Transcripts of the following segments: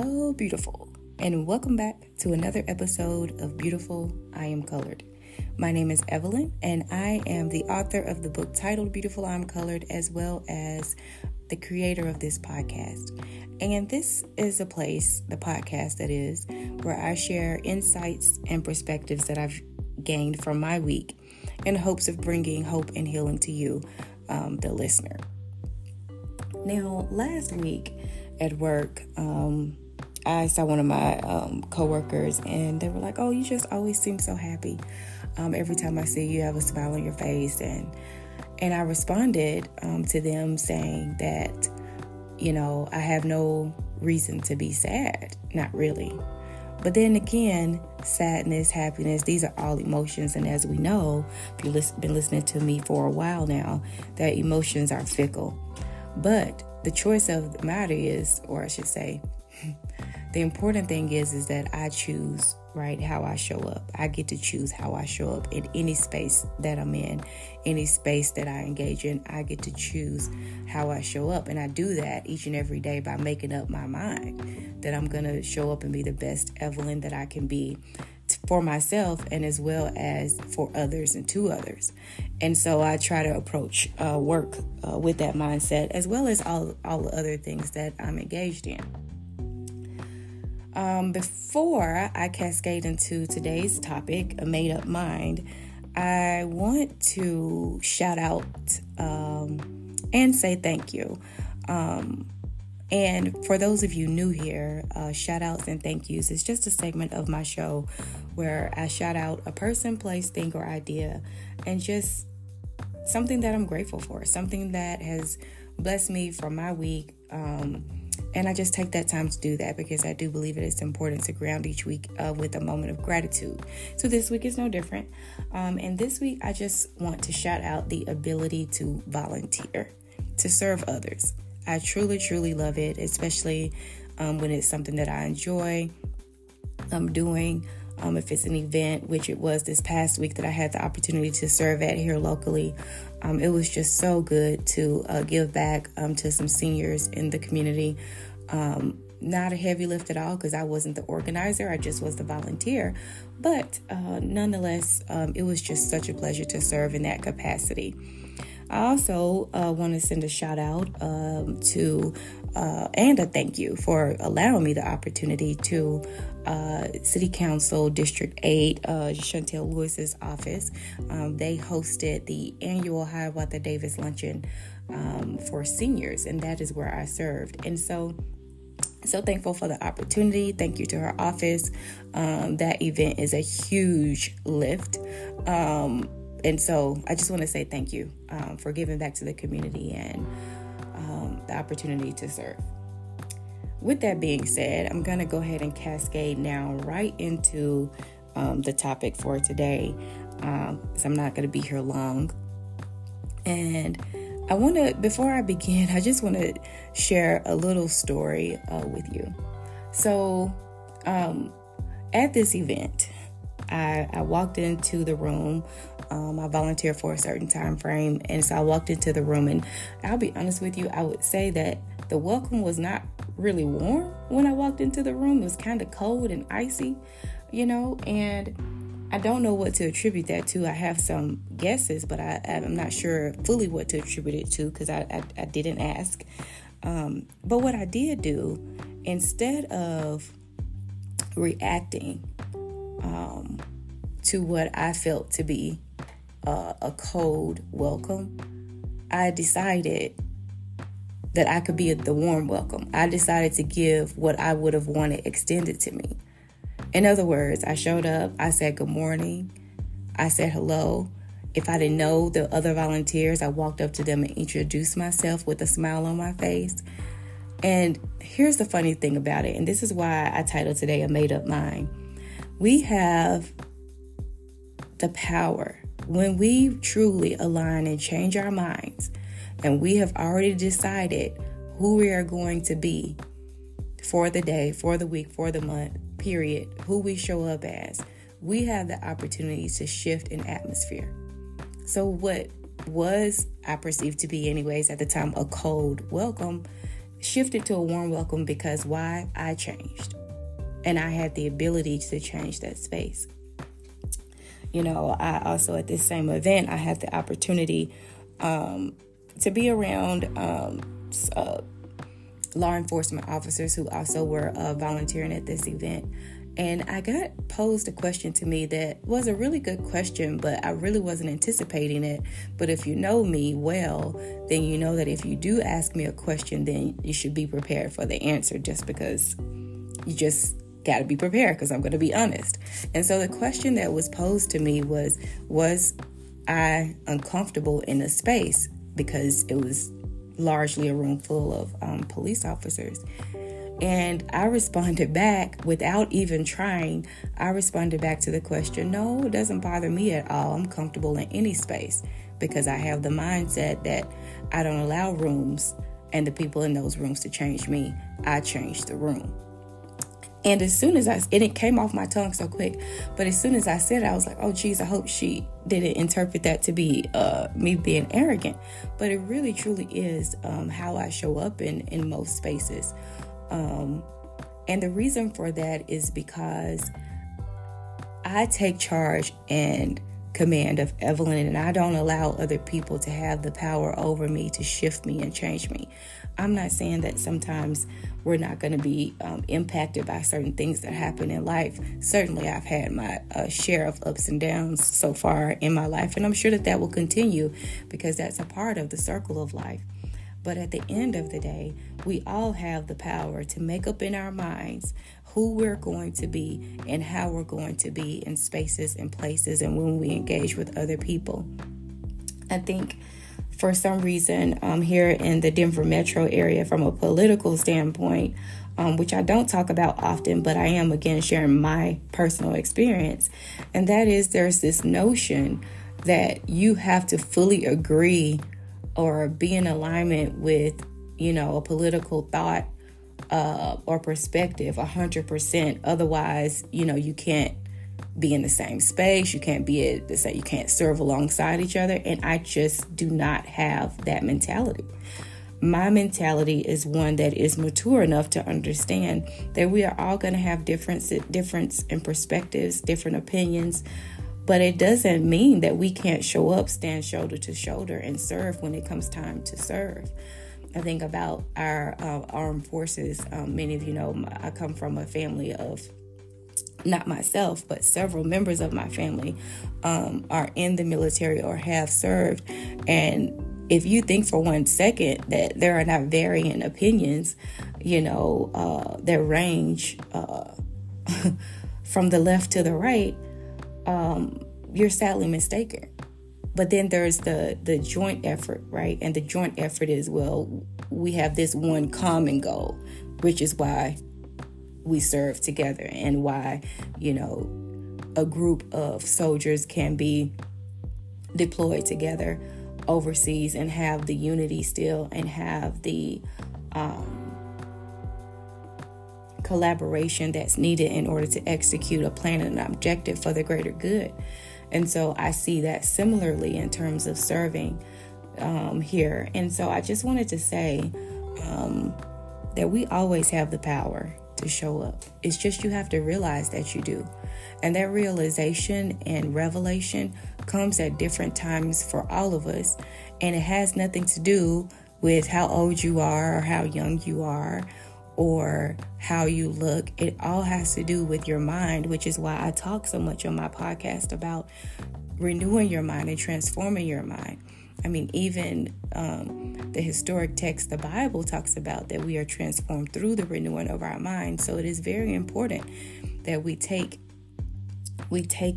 Hello, beautiful, and welcome back to another episode of Beautiful, I Am Colored. My name is Evelyn, and I am the author of the book titled Beautiful, I Am Colored, as well as the creator of this podcast. And this is a place, the podcast that is, where I share insights and perspectives that I've gained from my week in hopes of bringing hope and healing to you, the listener. Now, last week at work, I saw one of my coworkers, and they were like, "Oh, you just always seem so happy. Every time I see you, you have a smile on your face." And I responded to them saying that, I have no reason to be sad. Not really. But then again, sadness, happiness, these are all emotions. And as we know, if you've been listening to me for a while now, that emotions are fickle. But the choice of the matter is, or I should say, the important thing is that I choose, right, how I show up. I get to choose how I show up in any space that I'm in, any space that I engage in. I get to choose how I show up. And I do that each and every day by making up my mind that I'm going to show up and be the best Evelyn that I can be for myself and as well as for others and to others. And so I try to approach work with that mindset, as well as all the other things that I'm engaged in. Before I cascade into today's topic, a made-up mind, I want to shout out and say thank you. And for those of you new here, shout outs and thank yous is just a segment of my show where I shout out a person, place, thing, or idea, and just something that I'm grateful for, something that has blessed me for my week. And I just take that time to do that because I do believe it is important to ground each week with a moment of gratitude. So this week is no different. And this week, I just want to shout out the ability to volunteer, to serve others. I truly, truly love it, especially when it's something that I enjoy doing. If it's an event, which it was this past week that I had the opportunity to serve at here locally. It was just so good to give back to some seniors in the community. Not a heavy lift at all because I wasn't the organizer. I just was the volunteer. But nonetheless, it was just such a pleasure to serve in that capacity. I also want to send a shout out to and a thank you for allowing me the opportunity to City Council District 8, Chantel Lewis's office. They hosted the annual Hiawatha Davis Luncheon for seniors, and that is where I served. And so thankful for the opportunity. Thank you to her office. That event is a huge lift. And so I just want to say thank you for giving back to the community and the opportunity to serve. With that being said, I'm going to go ahead and cascade now right into the topic for today. So I'm not going to be here long. And before I begin, I just want to share a little story with you. So at this event, I walked into the room. I volunteered for a certain time frame, and so I walked into the room, and I'll be honest with you, I would say that the welcome was not really warm when I walked into the room. It was kind of cold and icy, and I don't know what to attribute that to. I have some guesses, but I'm not sure fully what to attribute it to because I didn't ask. But what I did do, instead of reacting to what I felt to be a cold welcome, I decided that I could be the warm welcome. I decided to give what I would have wanted extended to me. In other words, I showed up, I said good morning, I said hello. If I didn't know the other volunteers, I walked up to them and introduced myself with a smile on my face. And here's the funny thing about it, and this is why I titled today A Made Up Mind. We have the power when we truly align and change our minds, and we have already decided who we are going to be for the day, for the week, for the month, period, who we show up as, we have the opportunity to shift an atmosphere. So what was, I perceived to be anyways at the time, a cold welcome, shifted to a warm welcome because why? I changed. And I had the ability to change that space. I also, at this same event, I had the opportunity to be around law enforcement officers who also were volunteering at this event. And I got posed a question to me that was a really good question, but I really wasn't anticipating it. But if you know me well, then you know that if you do ask me a question, then you should be prepared for the answer, just because you just got to be prepared, because I'm going to be honest. And so the question that was posed to me was I uncomfortable in a space, because it was largely a room full of police officers. And I responded back without even trying. I responded back to the question, no, it doesn't bother me at all. I'm comfortable in any space, because I have the mindset that I don't allow rooms and the people in those rooms to change me. I change the room. And as soon as it came off my tongue so quick, but as soon as I said it, I was like, oh, geez, I hope she didn't interpret that to be me being arrogant. But it really, truly is how I show up in most spaces. And the reason for that is because I take charge and command of Evelyn, and I don't allow other people to have the power over me to shift me and change me. I'm not saying that sometimes we're not going to be impacted by certain things that happen in life. Certainly, I've had my share of ups and downs so far in my life, and I'm sure that will continue, because that's a part of the circle of life. But at the end of the day, we all have the power to make up in our minds who we're going to be and how we're going to be in spaces and places and when we engage with other people. I think for some reason here in the Denver metro area, from a political standpoint, which I don't talk about often, but I am again sharing my personal experience, and that is there's this notion that you have to fully agree or be in alignment with, a political thought or perspective 100%. Otherwise, you can't be in the same space. You can't you can't serve alongside each other. And I just do not have that mentality. My mentality is one that is mature enough to understand that we are all going to have difference in perspectives, different opinions. But it doesn't mean that we can't show up, stand shoulder to shoulder, and serve when it comes time to serve. I think about our armed forces. Many of you know I come from a family of, not myself, but several members of my family are in the military or have served. And if you think for 1 second that there are not varying opinions, that range from the left to the right, you're sadly mistaken. But then there's the joint effort, right? And the joint effort is, we have this one common goal, which is why we serve together, and why, a group of soldiers can be deployed together overseas and have the unity still, and have the collaboration that's needed in order to execute a plan and an objective for the greater good. And so I see that similarly in terms of serving here. And so I just wanted to say that we always have the power to show up. It's just you have to realize that you do. And that realization and revelation comes at different times for all of us. And it has nothing to do with how old you are or how young you are or how you look. It all has to do with your mind, which is why I talk so much on my podcast about renewing your mind and transforming your mind. I mean, even the historic text, the Bible, talks about that we are transformed through the renewing of our mind. So it is very important that we take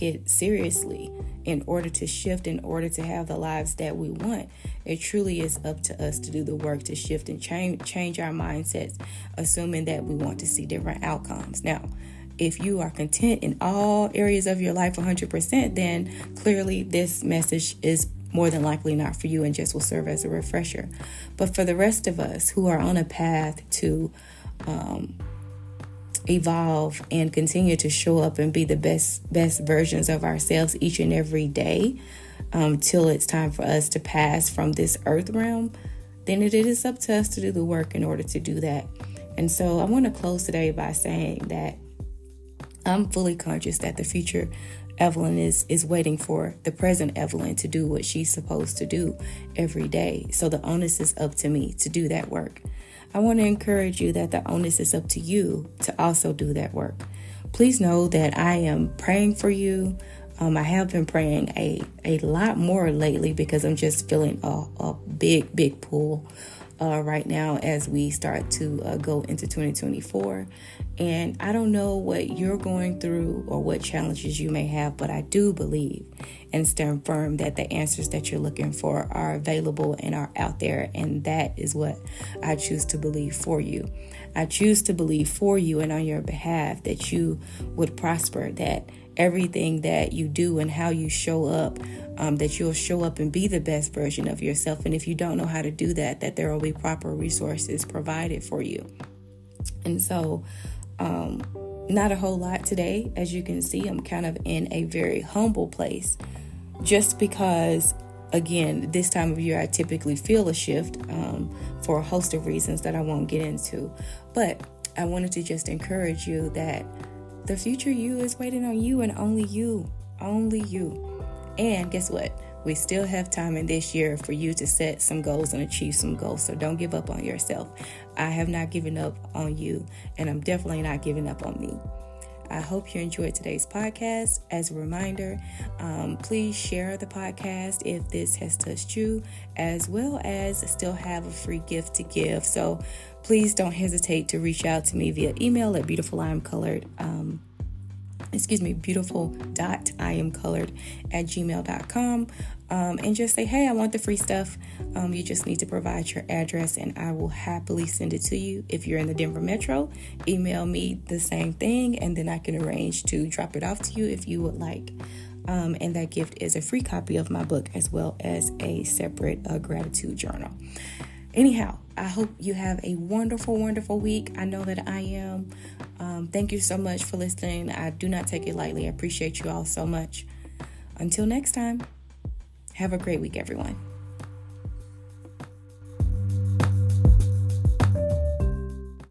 it seriously in order to shift, in order to have the lives that we want. It truly is up to us to do the work to shift and change our mindsets, assuming that we want to see different outcomes. Now, if you are content in all areas of your life 100%, then clearly this message is more than likely not for you and just will serve as a refresher. But for the rest of us who are on a path to evolve and continue to show up and be the best versions of ourselves each and every day, till it's time for us to pass from this earth realm, then it is up to us to do the work in order to do that. And so I want to close today by saying that I'm fully conscious that the future Evelyn is waiting for the present Evelyn to do what she's supposed to do every day. So the onus is up to me to do that work. I want to encourage you that the onus is up to you to also do that work. Please know that I am praying for you. I have been praying a lot more lately because I'm just feeling a big pull right now as we start to go into 2024. And I don't know what you're going through or what challenges you may have, but I do believe and stand firm that the answers that you're looking for are available and are out there. And that is what I choose to believe for you. I choose to believe for you and on your behalf that you would prosper, that everything that you do and how you show up, that you'll show up and be the best version of yourself. And if you don't know how to do that, that there will be proper resources provided for you. And so, not a whole lot today. As you can see, I'm kind of in a very humble place just because, again, this time of year, I typically feel a shift for a host of reasons that I won't get into. But I wanted to just encourage you that the future you is waiting on you and only you. And guess what? We still have time in this year for you to set some goals and achieve some goals. So don't give up on yourself. I have not given up on you, and I'm definitely not giving up on me. I hope you enjoyed today's podcast. As a reminder, please share the podcast if this has touched you, as well as still have a free gift to give. So please don't hesitate to reach out to me via email at beautiful.iamcolored@gmail.com, and just say, hey, I want the free stuff. You just need to provide your address and I will happily send it to you. If you're in the Denver Metro, email me the same thing and then I can arrange to drop it off to you if you would like. And that gift is a free copy of my book as well as a separate gratitude journal. Anyhow, I hope you have a wonderful, wonderful week. I know that I am. Thank you so much for listening. I do not take it lightly. I appreciate you all so much. Until next time, have a great week, everyone.